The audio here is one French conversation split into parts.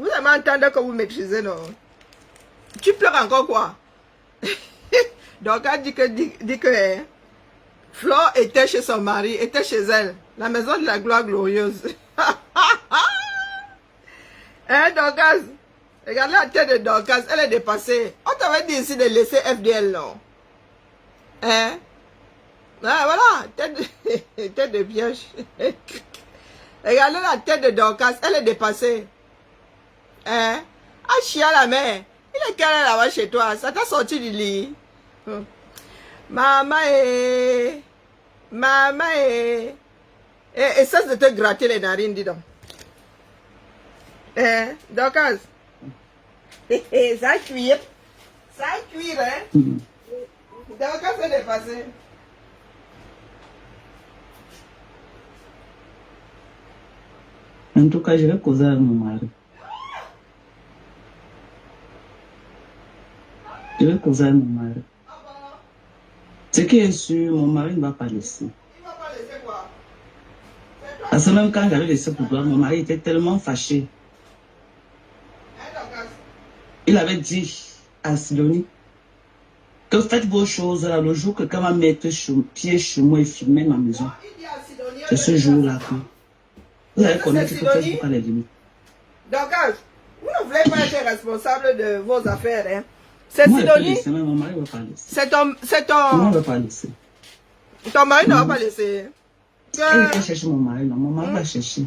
Vous avez entendu que vous maîtrisez, non? Tu pleures encore quoi? Donc, elle dit que hein, Flore était chez son mari, était chez elle. La maison de la gloire glorieuse. Hein, Dorcas? Regardez la tête de Dorcas, elle est dépassée. On t'avait dit ici de laisser FDL, non? Hein? Ah, voilà, tête de piège. Regardez la tête de Dorcas, elle est dépassée. Hein? Ah, chia la mère. Il est quelle heure là-bas chez toi? Ça t'a sorti du lit. Maman Maman et cesse de te gratter les narines, dis donc. Hein? Dorcas? Ça cuire. Ça cuire, hein? Dorcas s'est dépassé. En tout cas, je vais causer avec mon mari. Je vais causer avec mon mari. Ce qui est sûr, mon mari ne va pas laisser. Il va pas laisser quoi? Parce que même quand j'avais laissé pour toi, mon mari était tellement fâché. Hein, Dorcas? Il avait dit à Sidonie que faites vos choses là, le jour que quand ma mettre pied chez moi et filmer ma maison. C'est ce jour-là que vous allez connaître que Facebook a les limites. Dorcas, vous ne voulez pas être responsable de vos affaires, hein? C'est Moi, Sidonie. laisser, mais mon mari ne va pas laisser. C'est ton... Moi, ne va pas laisser. Ton mari ne va pas laisser. Il va chercher mon mari, non, mon mari va chercher.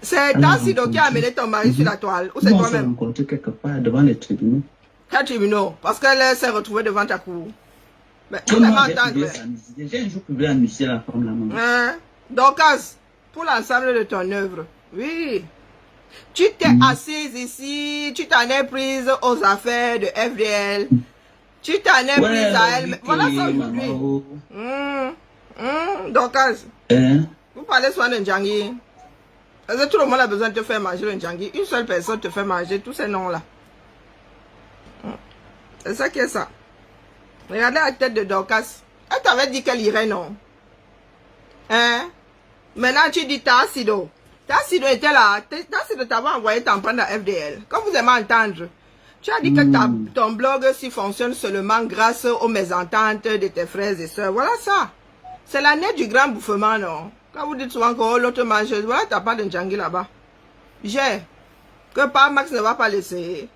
C'est ta Sido qui a amené ton mari sur la toile. Ou c'est Ils vont se toi-même? rencontrer quelque part devant les tribunaux. Quel tribunal? Parce qu'elle s'est retrouvée devant ta cour. Mais tu Comment m'as j'ai entendu. publié ça? J'ai un jour publié amitié la femme là, maman. Hein? Dorcas, pour l'ensemble de ton œuvre, oui. Tu t'es assise ici, tu t'en es prise aux affaires de FDL. Tu t'en es prise à elle. Voilà ça aujourd'hui. Dorcas, Hein? vous parlez souvent de Ndjangi. Parce que tout le monde a besoin de te faire manger le Ndjangi. Une seule personne te fait manger tous ces noms-là. C'est ça qui est ça. Regardez la tête de Dorcas. Elle t'avait dit qu'elle irait, non? Hein? Maintenant, tu dis Tassido. Tassido était là. Tassido t'avait envoyé t'en prendre à FDL. Comme vous aimez entendre, tu as dit que ton blog s'y fonctionne seulement grâce aux mésententes de tes frères et sœurs. Voilà ça. C'est l'année du grand bouffement, non? Quand vous dites souvent que l'autre mangeuse, voilà, t'as pas de Ndjangi là-bas. J'ai. Que Par Max ne va pas laisser.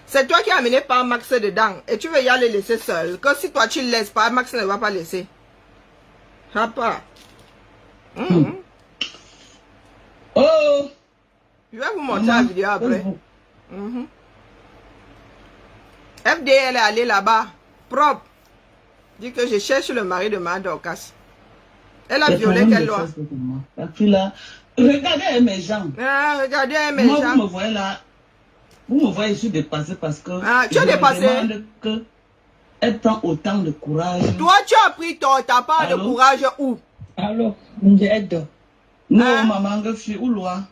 C'est toi qui as amené Par Max dedans. Et tu veux y aller laisser seul. Que si toi tu le laisses, Par Max ne va pas laisser. Papa. Oh! Je vais vous montrer la vidéo après. FDL est allé là-bas. Propre. Dit que je cherche le mari de ma Dorcas. Elle a violé quelle loi? La fille là, regardez mes jambes. Ah, regardez mes Moi, jambes. vous me voyez là. Vous me voyez, je suis dépassée parce que. Ah, tu es dépassée? Je me demande que elle prend autant de courage. Toi, tu as pris ta part de courage où? Alors, j'aide. Non, maman, je suis où loin?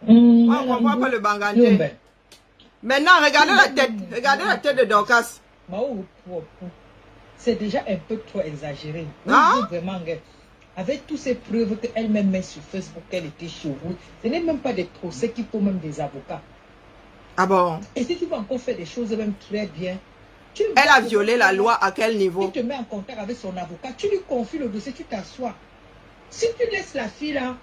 On ne comprend pas le banganté. Maintenant, regardez la tête. Regardez la tête de Dorcas. C'est déjà un peu trop exagéré. Ah? Vraiment, avec toutes ces preuves qu'elle-même met sur Facebook, qu'elle était chez vous, ce n'est même pas des procès qu'il faut même des avocats. Ah bon? Et si tu vas encore faire des choses même très bien, elle a violé la loi à quel niveau? Tu te mets en contact avec son avocat, tu lui confies le dossier, tu t'assois. Si tu laisses la fille là,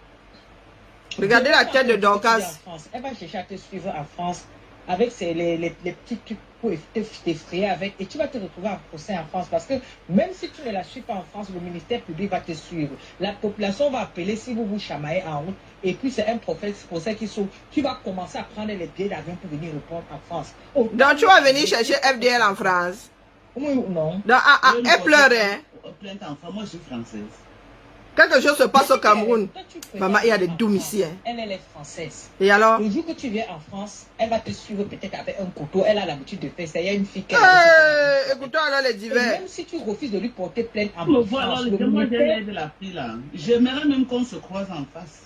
regardez la tête de Dorcas. Elle va chercher à te suivre en France avec les petits trucs pour t'effrayer avec, et tu vas te retrouver en procès en France parce que même si tu ne la suis pas en France, le ministère public va te suivre. La population va appeler si vous vous chamaillez en route et puis c'est un procès qui s'ouvre. Tu vas commencer à prendre les billets d'avion pour venir répondre en France. Donc tu vas venir chercher FDL en France? Non. Elle pleurait. Moi je suis française. Quelque chose se passe au Cameroun. Maman, il y a des doums ici. Hein. Elle est française. Et alors? Le jour que tu viens en France, elle va te suivre peut-être avec un couteau. Elle a l'habitude de faire ça. Il y a une fille qui écoutez, alors les divers. Même si tu refuses de lui porter plainte en France. France, Moi, j'ai l'aide de la fille là. J'aimerais même qu'on se croise en face.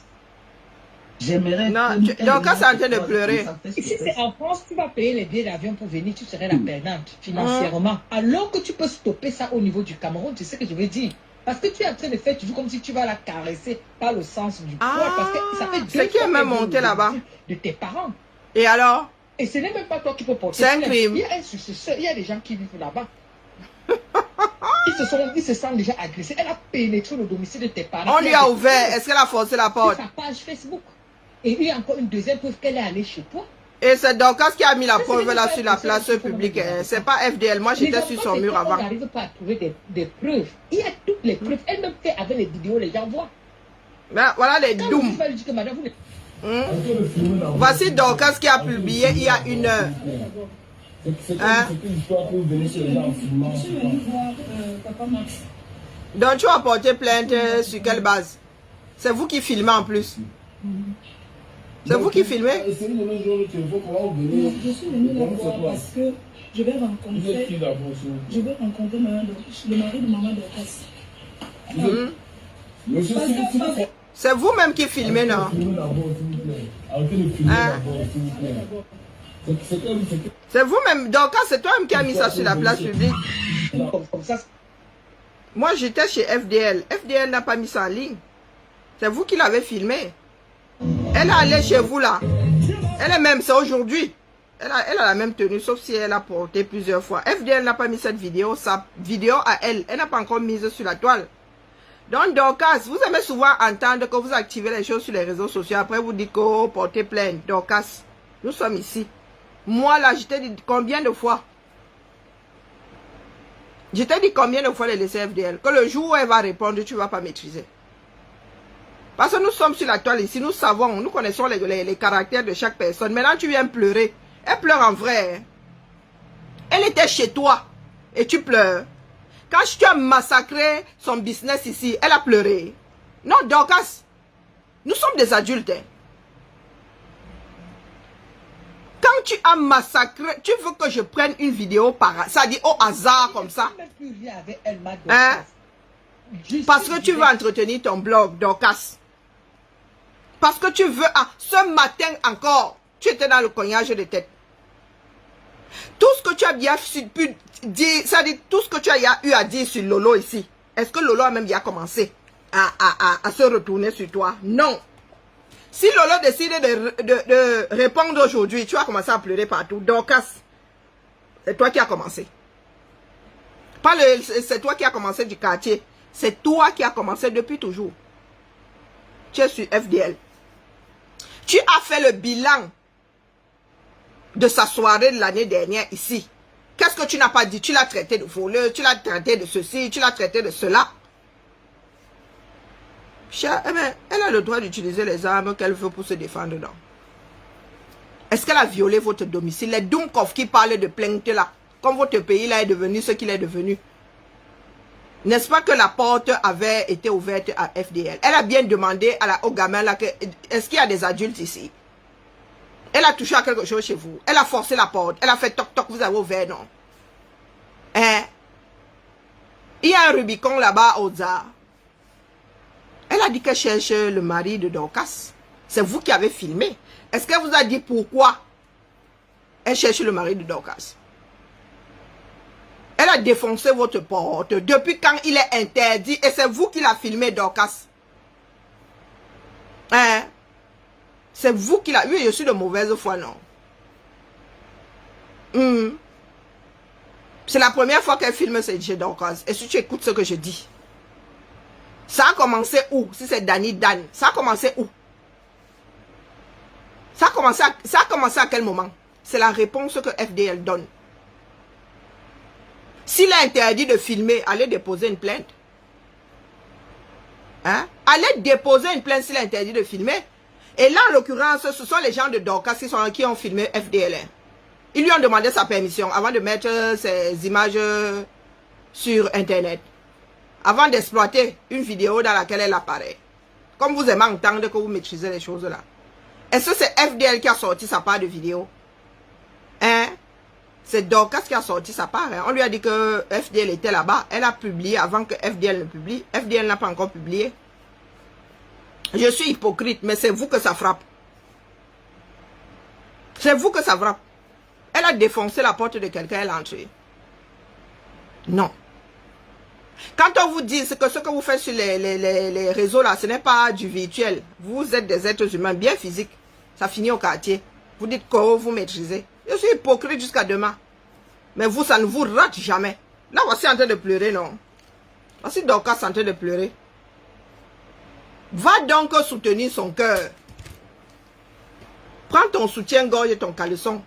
J'aimerais. Non, donc quand c'est en train de pleurer. Si c'est en France, tu vas payer les billets d'avion pour venir, tu serais la perdante financièrement. Alors que tu peux stopper ça au niveau du Cameroun, tu sais ce que je veux dire. Parce que tu es en train de faire toujours comme si tu vas la caresser par le sens du poil. Parce que ça fait c'est qui est même monté là-bas? De tes parents. Et alors? Et ce n'est même pas toi qui peux porter. C'est un crime. Il y a un successeur, il y a des gens qui vivent là-bas. Ils se sentent déjà agressés. Elle a pénétré le domicile de tes parents. On lui a ouvert. Est-ce qu'elle a forcé la porte? Sur sa page Facebook. Et il y a encore une deuxième preuve qu'elle est allée chez toi. Et c'est Dorcas qui a mis la preuve là sur la place publique. C'est pas FDL. Moi, j'étais sur son mur avant. On n'arrive pas à trouver des preuves. Il y a toutes les preuves. Elle même fait avec les vidéos, les gens voient. Ben, voilà les dooms. Voici Dorcas qui a publié il y a 1 heure. Hein? Donc tu as porté plainte sur quelle base? C'est vous qui filmez en plus. C'est vous qui filmez? Je suis venu là-bas parce que je vais rencontrer le mari de maman Dorcas. C'est vous-même qui filmez, non? Hein? C'est vous-même. Dorcas, c'est toi-même qui as mis ça sur la place publique. Moi, j'étais chez FDL. FDL n'a pas mis ça en ligne. C'est vous qui l'avez filmé. Elle est allée chez vous là. Elle est même, c'est aujourd'hui. Elle a la même tenue, sauf si elle a porté plusieurs fois. FDL n'a pas mis cette vidéo. Sa vidéo à elle, elle n'a pas encore mise sur la toile. Donc, Dorcas, vous aimez souvent entendre que vous activez les choses sur les réseaux sociaux. Après, vous dites que vous portez plainte. Dorcas, nous sommes ici. Moi, là, je t'ai dit combien de fois? Je t'ai dit combien de fois de laisser FDL? Que le jour où elle va répondre, tu ne vas pas maîtriser. Parce que nous sommes sur la toile ici, nous savons, nous connaissons les caractères de chaque personne. Maintenant, tu viens pleurer. Elle pleure en vrai. Elle était chez toi et tu pleures. Quand tu as massacré son business ici, elle a pleuré. Non, Dorcas, nous sommes des adultes. Hein. Quand tu as massacré, tu veux que je prenne une vidéo par... Ça dit au hasard comme ça. Hein? Parce que tu veux entretenir ton blog, Dorcas. Parce que tu veux... Ah, ce matin encore, tu étais dans le cognage de tête. Tout ce que tu as bien pu dire, ça dit tout ce que tu as eu à dire sur Lolo ici. Est-ce que Lolo a même bien commencé à se retourner sur toi? Non. Si Lolo décide de répondre aujourd'hui, tu vas commencer à pleurer partout. Dorcas, c'est toi qui as commencé. Pas c'est toi qui as commencé du quartier. C'est toi qui as commencé depuis toujours. Tu es sur FDL. Tu as fait le bilan de sa soirée de l'année dernière ici. Qu'est-ce que tu n'as pas dit? Tu l'as traité de voleur, tu l'as traité de ceci, tu l'as traité de cela. Eh bien, elle a le droit d'utiliser les armes qu'elle veut pour se défendre, non? Est-ce qu'elle a violé votre domicile? Les Dumkov qui parlent de plainte là, comme votre pays là est devenu ce qu'il est devenu. N'est-ce pas que la porte avait été ouverte à FDL? Elle a bien demandé au gamin là, est-ce qu'il y a des adultes ici? Elle a touché à quelque chose chez vous. Elle a forcé la porte. Elle a fait toc-toc, vous avez ouvert, non? Hein? Il y a un Rubicon là-bas au Zar. Elle a dit qu'elle cherche le mari de Dorcas. C'est vous qui avez filmé. Est-ce qu'elle vous a dit pourquoi elle cherche le mari de Dorcas? Elle a défoncé votre porte. Depuis quand il est interdit? Et c'est vous qui l'a filmé, Dorcas. Hein? C'est vous qui l'a... Oui, je suis de mauvaise foi, non? C'est la première fois qu'elle filme chez Dorcas. Et si tu écoutes ce que je dis? Ça a commencé où? Si c'est Danny Dan. Ça a commencé où? Ça a commencé à quel moment? C'est la réponse que FDL donne. S'il est interdit de filmer, allez déposer une plainte. Hein? Allez déposer une plainte s'il est interdit de filmer. Et là, en l'occurrence, ce sont les gens de Dorcas qui ont filmé FDL. Ils lui ont demandé sa permission avant de mettre ces images sur Internet. Avant d'exploiter une vidéo dans laquelle elle apparaît. Comme vous aimez entendre que vous maîtrisez les choses là. Est-ce que c'est FDL qui a sorti sa part de vidéo? Hein? C'est Dorcas qui a sorti sa part. Hein? On lui a dit que FDL était là-bas. Elle a publié avant que FDL ne publie. FDL n'a pas encore publié. Je suis hypocrite, mais c'est vous que ça frappe. C'est vous que ça frappe. Elle a défoncé la porte de quelqu'un, elle est entrée. Non. Quand on vous dit que ce que vous faites sur les réseaux là, ce n'est pas du virtuel. Vous êtes des êtres humains bien physiques. Ça finit au quartier. Vous dites que vous maîtrisez. Je suis hypocrite jusqu'à demain. Mais vous, ça ne vous rate jamais. Là, voici en train de pleurer, non? Voici Dorcas en train de pleurer. Va donc soutenir son cœur. Prends ton soutien-gorge et ton caleçon.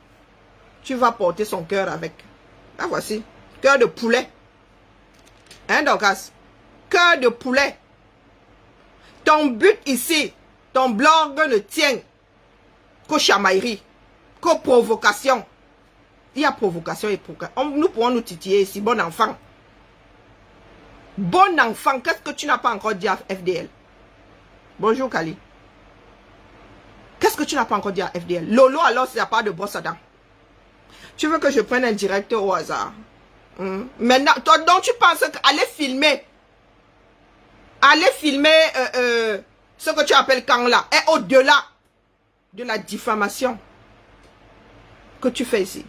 Tu vas porter son cœur avec. Là, voici. Cœur de poulet. Hein, Dorcas? Cœur de poulet. Ton but ici, ton blog ne tient qu'aux chamailleries, qu'aux provocations. Il y a provocation et provocation. Nous pourrons nous titiller ici, bon enfant. Bon enfant, qu'est-ce que tu n'as pas encore dit à FDL? Bonjour, Kali. Qu'est-ce que tu n'as pas encore dit à FDL? Lolo, alors, s'il n'y a pas de brosse à dents. Tu veux que je prenne un direct au hasard? Maintenant, toi, donc tu penses qu'aller filmer ce que tu appelles quand là, est au-delà de la diffamation que tu fais ici.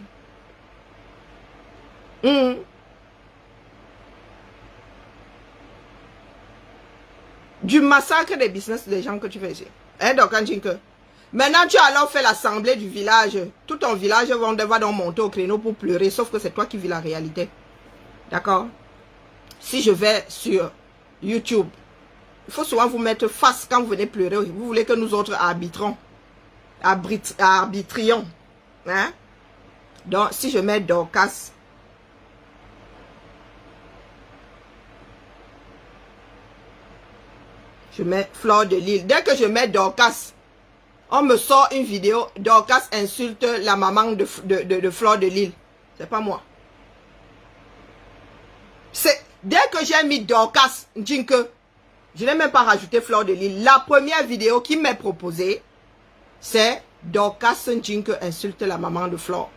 Du massacre des business des gens que tu fais ici. Hein, donc, maintenant, tu as alors fait l'assemblée du village. Tout ton village va donc monter au créneau pour pleurer, sauf que c'est toi qui vis la réalité. D'accord? Si je vais sur YouTube, il faut souvent vous mettre face quand vous venez pleurer. Vous voulez que nous autres arbitrions. Hein? Donc, si je mets Dorcas, je mets Fleur de Lille. Dès que je mets Dorcas, on me sort une vidéo. Dorcas insulte la maman de Fleur de Lille. C'est pas moi. Dès que j'ai mis Dorcas, je n'ai même pas rajouté Fleur de Lille. La première vidéo qui m'est proposée, c'est Dorcas Njinke insulte la maman de Fleur.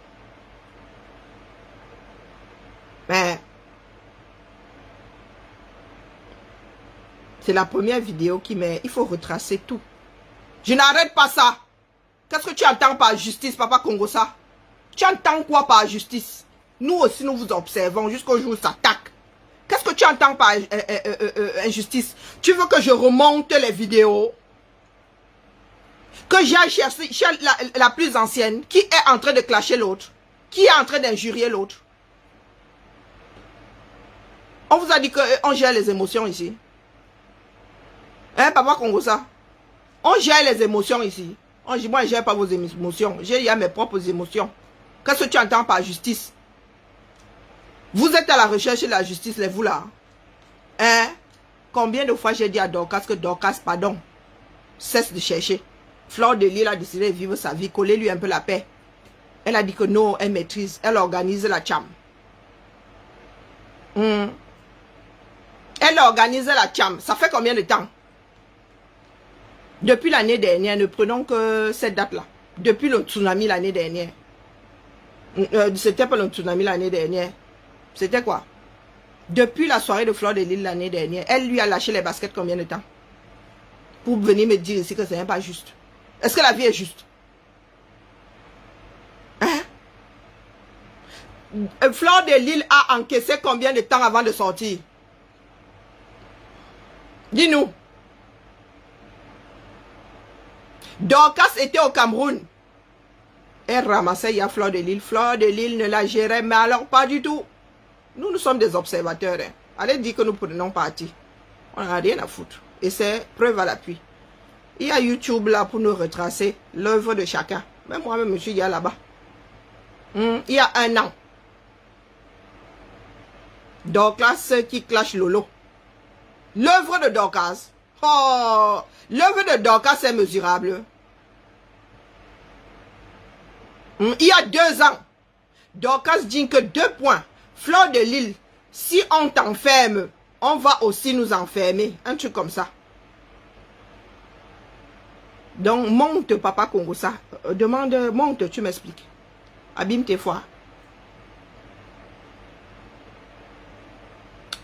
Mais c'est la première vidéo qui m'est... Il faut retracer tout. Je n'arrête pas ça. Qu'est-ce que tu entends par justice, papa Congosa? Tu entends quoi par justice? Nous aussi, nous vous observons jusqu'au jour où ça attaque. Qu'est-ce que tu entends par injustice? Tu veux que je remonte les vidéos? Que j'ai cherché la plus ancienne qui est en train de clasher l'autre? Qui est en train d'injurier l'autre? On vous a dit qu'on gère les émotions ici. Hein, papa Congosa? On gère les émotions ici. Moi, je ne gère pas vos émotions. Il y a mes propres émotions. Qu'est-ce que tu entends par justice? Vous êtes à la recherche de la justice, les vous là. Hein? Combien de fois j'ai dit à Dorcas que Dorcas, pardon, cesse de chercher. Fleur de Lille a décidé de vivre sa vie, coller lui un peu la paix. Elle a dit que non, elle maîtrise, elle organise la cham. Elle organise la cham. Ça fait combien de temps? Depuis l'année dernière, ne prenons que cette date-là. Depuis le tsunami l'année dernière. C'était pas le tsunami l'année dernière. C'était quoi? Depuis la soirée de Fleur de Lille l'année dernière, elle lui a lâché les baskets combien de temps? Pour venir me dire ici que ce n'est pas juste. Est-ce que la vie est juste? Hein? Fleur de Lille a encaissé combien de temps avant de sortir? Dis-nous. Dorcas était au Cameroun. Elle ramassait, il y a Fleur de Lille. Fleur de Lille ne la gérait, mais alors pas du tout. Nous sommes des observateurs. Hein. Allez dire que nous prenons parti. On n'a rien à foutre. Et c'est preuve à l'appui. Il y a YouTube là pour nous retracer l'œuvre de chacun. Même moi-même, je suis là-bas. Il y a 1 an. Dorcas qui clash Lolo. L'œuvre de Dorcas. Oh, l'œuvre de Dorcas est mesurable. Il y a 2 ans. Dorcas dit que 2 points. Fleur de Lille, si on t'enferme, on va aussi nous enfermer. Un truc comme ça. Donc, monte, papa Congosa. Monte, tu m'expliques. Abîme tes fois.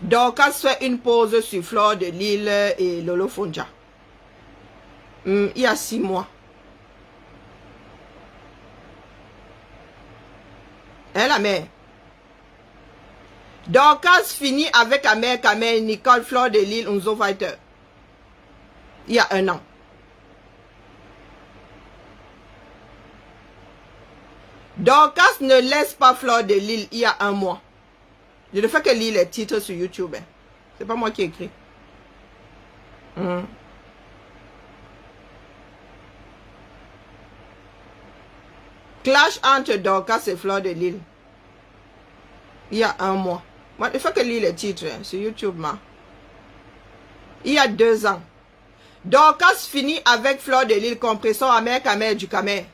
Dorcas fait une pause sur Fleur de Lille et Lolo Fonja. Il y a 6 mois. Hein, la mère? Dorcas finit avec Amer Kamer, Nicole Fleur de Lille, Unzo Fighter. Il y a 1 an. Dorcas ne laisse pas Fleur de Lille il y a 1 mois. Je ne fais que lire les titres sur YouTube. Hein. C'est pas moi qui écris. Clash entre Dorcas et Fleur de Lille. Il y a 1 mois. Moi, je fais que lire les titres hein, sur YouTube. Il y a 2 ans. Dorcas finit avec Fleur de Lille, compresseur Amer Kamer du Kamer.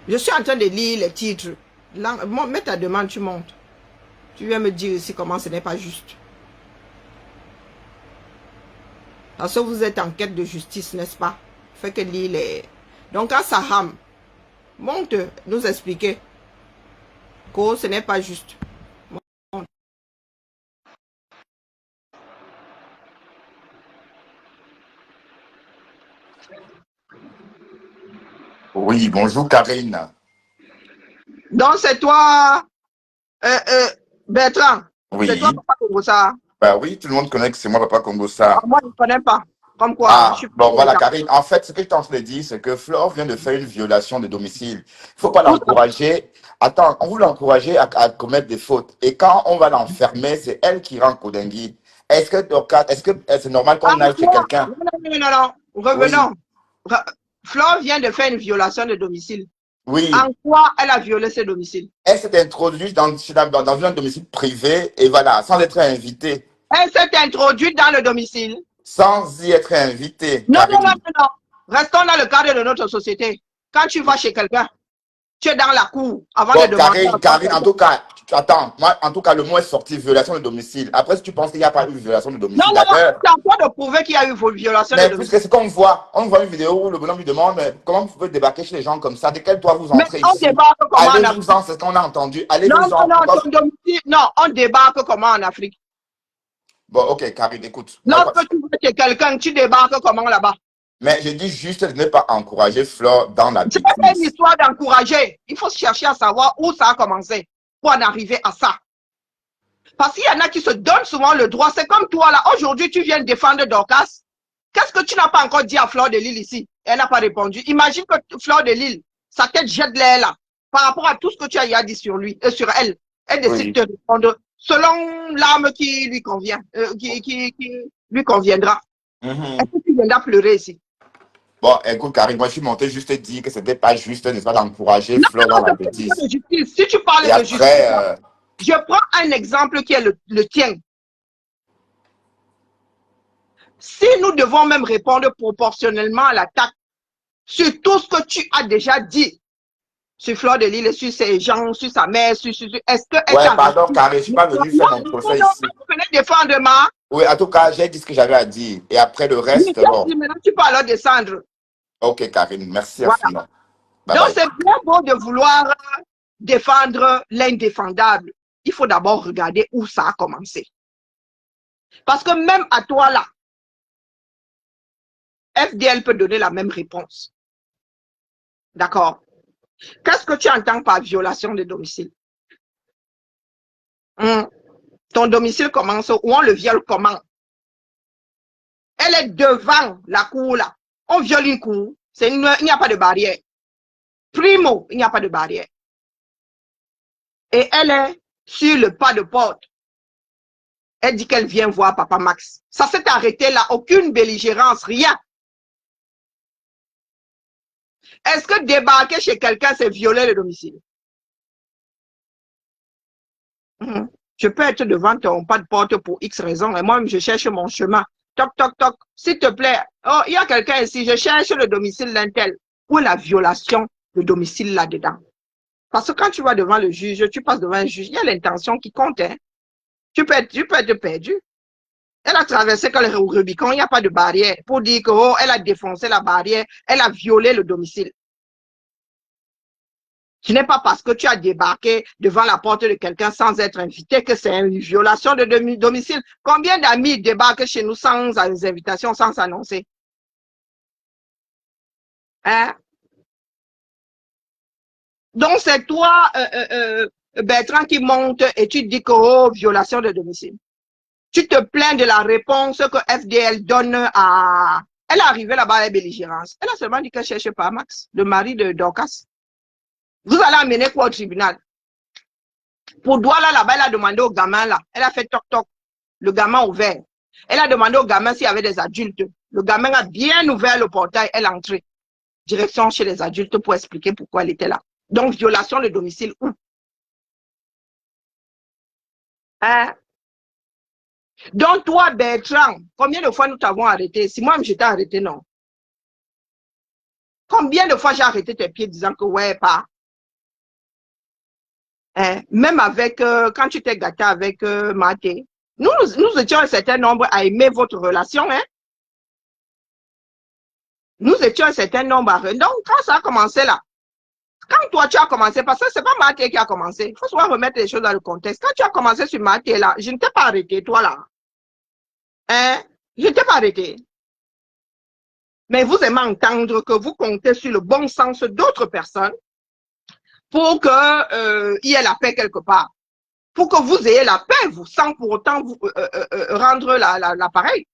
Je suis en train de lire les titres. Là, mets ta demande, tu montes. Tu viens me dire ici comment ce n'est pas juste. Parce que vous êtes en quête de justice, n'est-ce pas? Fait que lire les... Donc, à Saham, monte nous expliquer que ce n'est pas juste. Monte. Oui, bonjour Karine. Donc, c'est toi, Bertrand. Oui. C'est toi, Papa Kongosa. Bah oui, tout le monde connaît que c'est moi, Papa Kongosa. Moi, je ne connais pas. Comme quoi, Ah, je suis bon, voilà, Karine. En fait, ce que je suis en train de dire, c'est que Flore vient de faire une violation de domicile. Il ne faut pas l'encourager. Attends, on veut l'encourager à commettre des fautes. Et quand on va l'enfermer, c'est elle qui rend Kodengui. Est-ce que c'est normal qu'on aille chez quelqu'un? Non. Revenons. Oui. Flore vient de faire une violation de domicile. Oui. En quoi elle a violé ses domiciles? Elle s'est introduite dans un domicile privé et voilà, sans être invitée. Elle s'est introduite dans le domicile. Sans y être invitée. Non. Karine. Restons dans le cadre de notre société. Quand tu vas chez quelqu'un, tu es dans la cour avant Bon, de demander. Karine, en tout cas, attends, moi, en tout cas, le mot est sorti, violation de domicile. Après, si tu penses qu'il n'y a pas eu violation de domicile, Non, d'accord. c'est à toi de prouver qu'il y a eu violation de Mais domicile. puisque c'est qu'on voit, on voit une vidéo où le bonhomme lui demande mais comment vous pouvez débarquer chez les gens comme ça, dès qu'elle doit vous entrer on ici. débarque comment en Allez-vous-en, c'est ce qu'on a entendu. Allez-vous-en. Non, on débarque comment en Afrique? Bon, ok, Karine, écoute. Lorsque tu vas chez quelqu'un, tu débarques comment là-bas? Mais je dis juste de ne pas encourager Flore dans la C'est pas une bêtise. histoire d'encourager. Il faut chercher à savoir où ça a commencé pour en arriver à ça. Parce qu'il y en a qui se donnent souvent le droit. C'est comme toi là. Aujourd'hui, tu viens défendre Dorcas. Qu'est-ce que tu n'as pas encore dit à Fleur de Lille ici? Elle n'a pas répondu. Imagine que Fleur de Lille, sa tête jette l'air là. Par rapport à tout ce que tu as dit sur lui et sur elle. Elle décide de répondre selon l'arme qui lui convient, qui lui conviendra. Est-ce que tu viendras pleurer ici? Bon, écoute, Karine, moi, je suis monté juste dire que c'était pas juste, n'est-ce pas, d'encourager Flore dans la bêtise. Si tu parles Et de après, justice, je prends un exemple qui est le tien. Si nous devons même répondre proportionnellement à l'attaque sur tout ce que tu as déjà dit sur Fleur de Lille, sur ses gens, sur sa mère, est-ce que... Ouais, pardon, Karine, je ne suis pas venu faire mon procès ici. Vous venez défendre ma... Oui, en tout cas, j'ai dit ce que j'avais à dire. Et après le reste, bon. Maintenant, tu peux alors descendre. Ok, Karine, merci Voilà. infiniment. Bye Donc, bye. c'est bien beau de vouloir défendre l'indéfendable. Il faut d'abord regarder où ça a commencé. Parce que même à toi là, FDL peut donner la même réponse. D'accord? Qu'est-ce que tu entends par violation de domicile? Ton domicile commence où on le viole comment? Elle est devant la cour là. On viole une cour. Il n'y a pas de barrière. Primo, il n'y a pas de barrière. Et elle est sur le pas de porte. Elle dit qu'elle vient voir Papa Max. Ça s'est arrêté là. Aucune belligérance, rien. Est-ce que débarquer chez quelqu'un, c'est violer le domicile? Je peux être devant ton pas de porte pour X raisons. Et moi, je cherche mon chemin. Toc, toc, toc. S'il te plaît. Oh, il y a quelqu'un ici. Je cherche le domicile d'un tel. Où est la violation de domicile là-dedans? Parce que quand tu vas devant le juge, tu passes devant un juge, il y a l'intention qui compte. Hein? Tu peux être perdu. Elle a traversé le Rubicon, il n'y a pas de barrière. Pour dire que, oh, elle a défoncé la barrière, elle a violé le domicile. Ce n'est pas parce que tu as débarqué devant la porte de quelqu'un sans être invité que c'est une violation de domicile. Combien d'amis débarquent chez nous sans invitation, sans s'annoncer? Hein? Donc, c'est toi, Bertrand qui monte et tu dis que, oh, violation de domicile. Tu te plains de la réponse que FDL donne à... Elle est arrivée là-bas à la belligérance. Elle a seulement dit qu'elle ne cherche pas Max, le mari de Dorcas. Vous allez amener quoi au tribunal? Pour Douala, là-bas, elle a demandé au gamin, là. Elle a fait toc-toc. Le gamin ouvert. Elle a demandé au gamin s'il y avait des adultes. Le gamin a bien ouvert le portail. Elle est entrée. Direction chez les adultes pour expliquer pourquoi elle était là. Donc, violation de domicile où? Hein? Donc, toi, Bertrand, combien de fois nous t'avons arrêté? Si moi, je t'ai arrêté, non. Combien de fois j'ai arrêté tes pieds disant que ouais, pas. Hein? Même avec, quand tu t'es gâté avec Maté, nous étions un certain nombre à aimer votre relation. Hein? Nous étions un certain nombre à... Donc, quand ça a commencé là, quand toi tu as commencé, parce que c'est pas Maté qui a commencé, il faut souvent remettre les choses dans le contexte. Quand tu as commencé sur Maté là, je ne t'ai pas arrêté, toi là. Hein? Je ne t'ai pas arrêté. Mais vous aimez entendre que vous comptez sur le bon sens d'autres personnes pour qu'il y ait la paix quelque part. Pour que vous ayez la paix, vous, sans pour autant vous rendre l'appareil.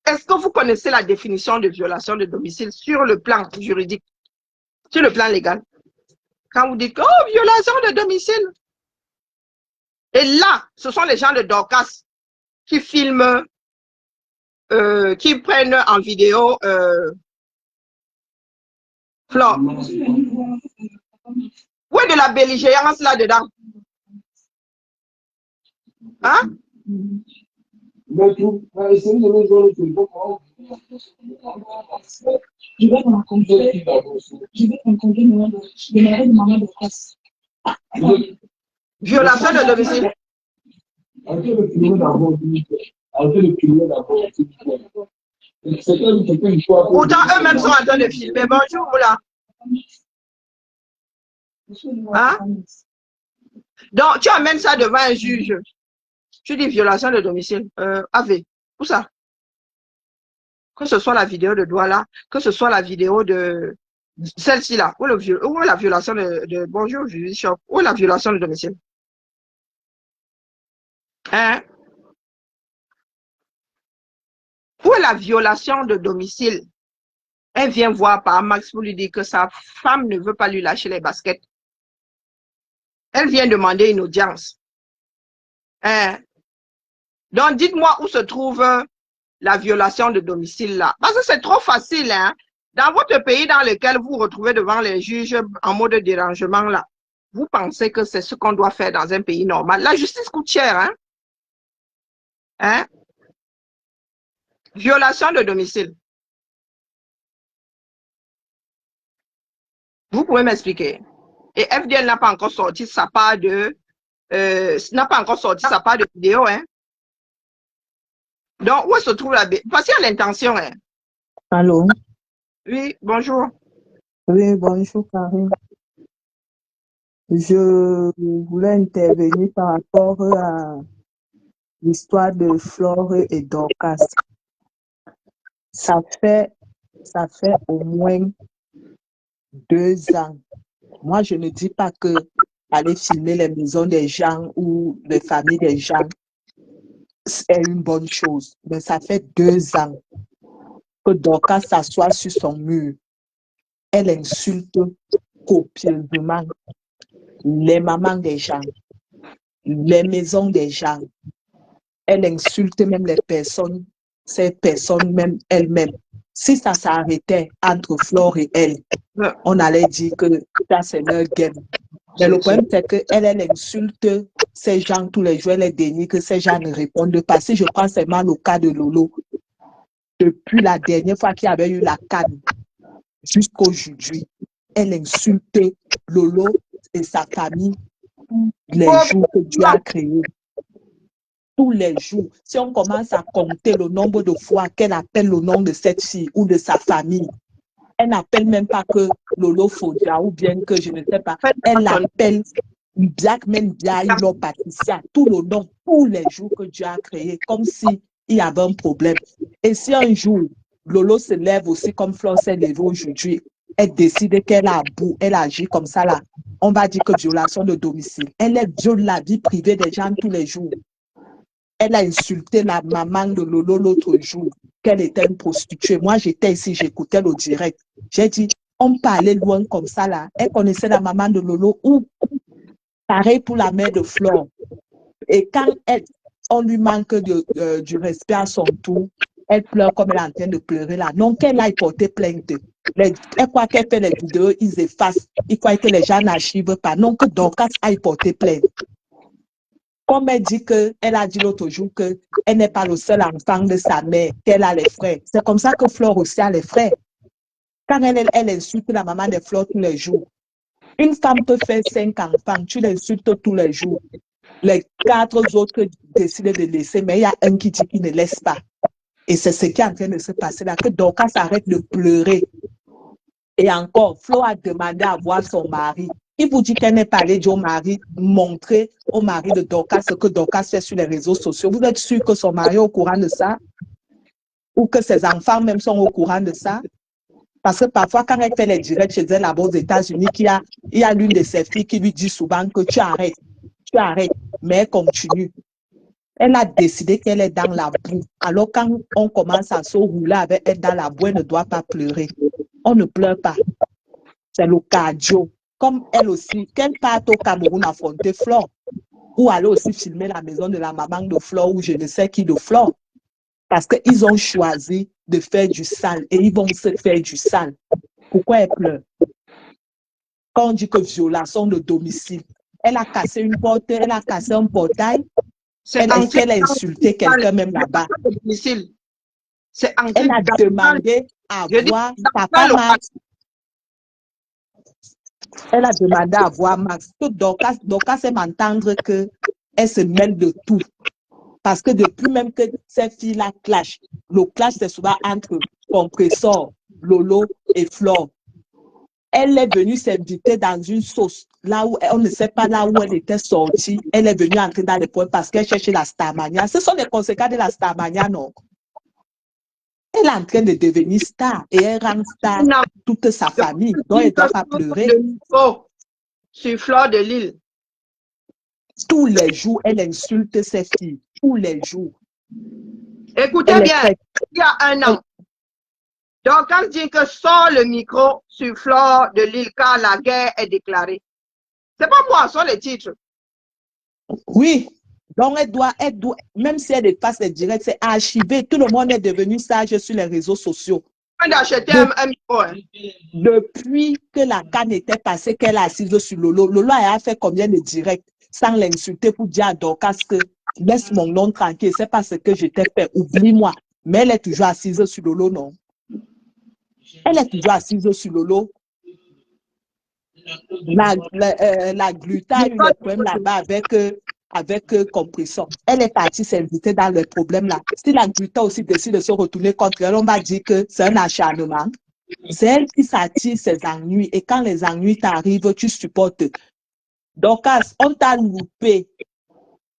Est-ce que vous connaissez la définition de violation de domicile sur le plan juridique, sur le plan légal? Quand vous dites, oh, violation de domicile. Et là, ce sont les gens de Dorcas qui filment, qui prennent en vidéo Flore. Où est de la belligérance là-dedans? Hein? Je vais rencontrer le mari de maman de classe. Violation de domicile. Pourtant, eux-mêmes sont en train de filmer. Bonjour, là. Hein? Donc, tu amènes ça devant un juge. Tu dis violation de domicile. AV. Où ça? Que ce soit la vidéo de Douala, que ce soit la vidéo de celle-ci là. Où est la violation de bonjour, où est la violation de domicile? Hein? Où est la violation de domicile? Elle vient voir par Max pour lui dire que sa femme ne veut pas lui lâcher les baskets. Elle vient demander une audience. Hein? Donc, dites-moi où se trouve la violation de domicile là. Parce que c'est trop facile. Hein? Dans votre pays dans lequel vous vous retrouvez devant les juges en mode de dérangement là, vous pensez que c'est ce qu'on doit faire dans un pays normal. La justice coûte cher. Hein? Hein? Violation de domicile. Vous pouvez m'expliquer. Et FDL n'a pas encore sorti sa part de vidéo, hein. Donc, où se trouve la... Parce qu'il y a l'intention, hein. Allô? Oui, bonjour. Oui, bonjour, Karine. Je voulais intervenir par rapport à l'histoire de Flore et Dorcas. Ça fait au moins 2 ans. Moi, je ne dis pas que aller filmer les maisons des gens ou les familles des gens est une bonne chose. Mais ça fait 2 ans que Dorcas s'assoit sur son mur. Elle insulte copieusement les mamans des gens, les maisons des gens. Elle insulte même les personnes, ces personnes même elles-mêmes. Si ça s'arrêtait entre Flore et elle, on allait dire que ça c'est leur game. Mais le problème c'est qu'elle insulte ces gens tous les jours, elle est dénie que ces gens ne répondent pas. Si je prends seulement le cas de Lolo, depuis la dernière fois qu'il y avait eu la canne, jusqu'aujourd'hui, elle insulte Lolo et sa famille les jours que Dieu a créés. Tous les jours, si on commence à compter le nombre de fois qu'elle appelle le nom de cette fille ou de sa famille, elle n'appelle même pas que Lolo Fodia ou bien que je ne sais pas, elle appelle Blackman Biaïlo Patricia, tout le nom, tous les jours que Dieu a créé, comme s'il y avait un problème. Et si un jour, Lolo se lève aussi comme Flore s'est levée aujourd'hui, elle décide qu'elle a bout, elle agit comme ça là. On va dire que violation de domicile. Elle viole la vie privée des gens tous les jours. Elle a insulté la maman de Lolo l'autre jour, qu'elle était une prostituée. Moi, j'étais ici, j'écoutais le direct. J'ai dit, on parlait loin comme ça là. Elle connaissait la maman de Lolo ou pareil pour la mère de Flore. Et quand on lui manque du respect à son tour, elle pleure comme elle est en train de pleurer là. Non, qu'elle aille porter plainte. Elle croit qu'elle fait les vidéos, ils effacent. Il croit que les gens n'archivent pas. Non, que Dorcas aille porter plainte. Comme elle dit qu'elle a dit l'autre jour qu'elle n'est pas le seul enfant de sa mère, qu'elle a les frères. C'est comme ça que Flore aussi a les frères. Quand elle insulte la maman de Flore tous les jours. Une femme peut faire 5 enfants, tu l'insultes tous les jours. Les 4 autres décident de laisser, mais il y a un qui dit qu'il ne laisse pas. Et c'est ce qui est en train de se passer là, que Dorcas arrête de pleurer. Et encore, Flo a demandé à voir son mari. Il vous dit qu'elle n'est pas allée dire au mari, montrer au mari de Dorcas ce que Dorcas fait sur les réseaux sociaux. Vous êtes sûr que son mari est au courant de ça? Ou que ses enfants même sont au courant de ça? Parce que parfois, quand elle fait les directs chez elle là-bas aux États-Unis, il y a l'une de ses filles qui lui dit souvent que tu arrêtes, mais elle continue. Elle a décidé qu'elle est dans la boue. Alors, quand on commence à se rouler avec elle dans la boue, elle ne doit pas pleurer. On ne pleure pas. C'est le cardio. Comme elle aussi, qu'elle parte au Cameroun affronter Flore, ou aller aussi filmer la maison de la maman de Flore, ou je ne sais qui de Flore. Parce qu'ils ont choisi de faire du sale et ils vont se faire du sale. Pourquoi elle pleure? Quand on dit que violation de domicile, elle a cassé une porte, elle a cassé un portail, elle a insulté quelqu'un même là-bas. Elle a demandé à voir papa Max. Elle a demandé à voir Max. Dorcas aime entendre qu'elle se mêle de tout. Parce que depuis même que ces filles-là clashent, le clash c'est souvent entre Compressor, Lolo et Flore. Elle est venue s'inviter dans une sauce, là où on ne sait pas là où elle était sortie. Elle est venue entrer dans les points parce qu'elle cherchait la Starmania. Ce sont les conséquences de la Starmania, non? Elle est en train de devenir star et elle rend star toute sa famille. Donc elle ne doit pas pleurer. Sur Flore de Lille. Tous les jours, elle insulte ses filles. Tous les jours. Écoutez bien, il y a un an. Donc, quand on dit que sort le micro sur Flore de Lille car la guerre est déclarée. C'est pas moi, ce sont les titres. Oui. Donc, elle doit, même si elle efface les directs, c'est archivé. Tout le monde est devenu sage sur les réseaux sociaux. D'acheter un micro. Hein. Depuis que la canne était passée, qu'elle a assise sur Lolo, Lolo a fait combien de directs sans l'insulter pour dire à Dorcas que laisse mon nom tranquille, c'est pas ce que je t'ai fait, oublie-moi. Mais elle est toujours assise sur Lolo, non? Elle est toujours assise sur Lolo. La Gluta a eu des problèmes là-bas avec Compressor. Elle est partie s'inviter dans les problèmes là. Si la Gluta aussi décide de se retourner contre elle, on va dire que c'est un acharnement. C'est elle qui s'attire ses ennuis. Et quand les ennuis t'arrivent, tu supportes. Dorcas, on t'a loupé.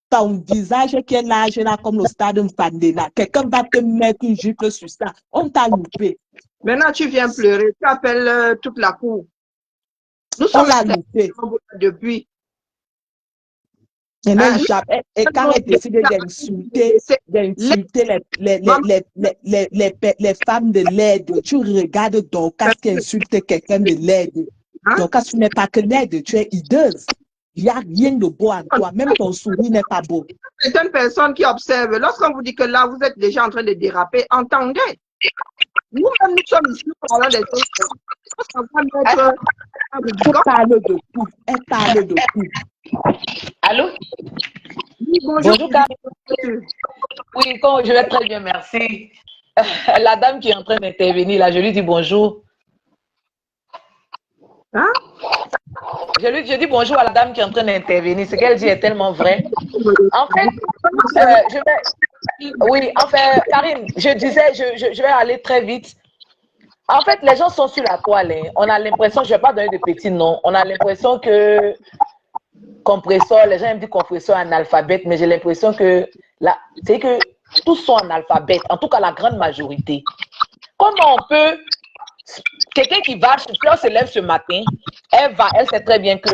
Ton visage qui est large là comme le stade Fandela. Quelqu'un va te mettre une jupe sur ça. On t'a loupé. Maintenant, tu viens pleurer. Tu appelles toute la cour. Nous on sommes l'a loupé. Depuis. Et quand elle décide d'insulter les femmes de l'aide, tu regardes Dorcas qui insulte quelqu'un de l'aide. Dorcas, tu n'es pas que l'aide, tu es hideuse. Il n'y a rien de beau en toi, même ton sourire n'est pas beau. C'est une personne qui observe. Lorsqu'on vous dit que là, vous êtes déjà en train de déraper, entendez. Nous-mêmes, nous sommes ici pour parler des choses. Elle parle de tout. Elle parle de tout. Allô? Oui, bonjour. Oui, je vais très bien, merci. La dame qui est en train d'intervenir, là, je lui dis bonjour. Hein? Je dis bonjour à la dame qui est en train d'intervenir. Ce qu'elle dit est tellement vrai. En fait, oui, enfin, Karine, je disais, je vais aller très vite. En fait, les gens sont sur la toile. Hein. On a l'impression, je ne vais pas donner de petits noms, on a l'impression que Compressor, les gens aiment dire Compressor analphabète, mais j'ai l'impression que c'est que tous sont analphabètes, en tout cas la grande majorité. Comment on peut quelqu'un qui va, Fleur se lève ce matin, elle sait très bien que